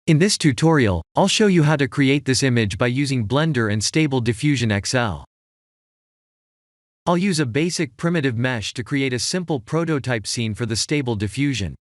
In this tutorial, I'll show you how to create this image by using Blender and Stable Diffusion XL. I'll use a basic primitive mesh to create a simple prototype scene for the Stable Diffusion.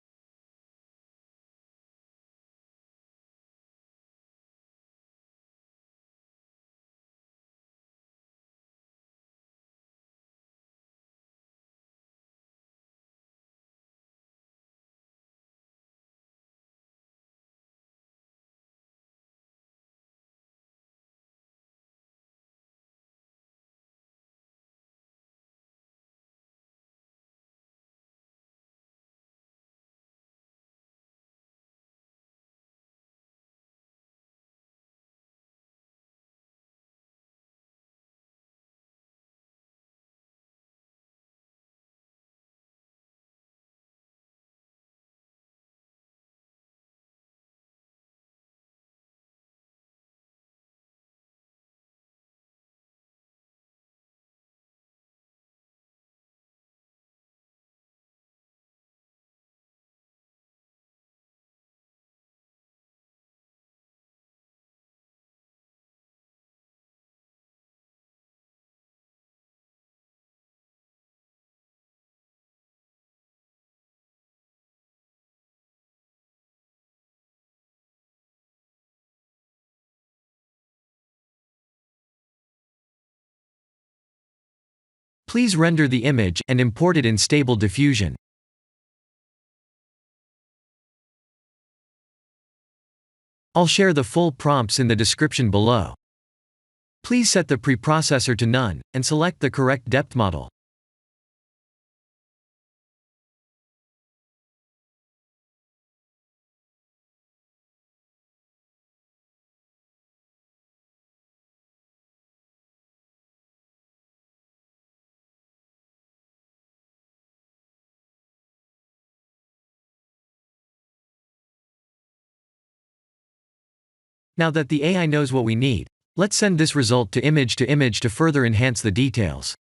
Please render the image and import it in Stable Diffusion. I'll share the full prompts in the description below. Please set the preprocessor to none, and select the correct depth model. Now that the AI knows what we need, let's send this result to image to further enhance the details.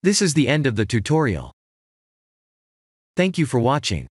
This is the end of the tutorial. Thank you for watching.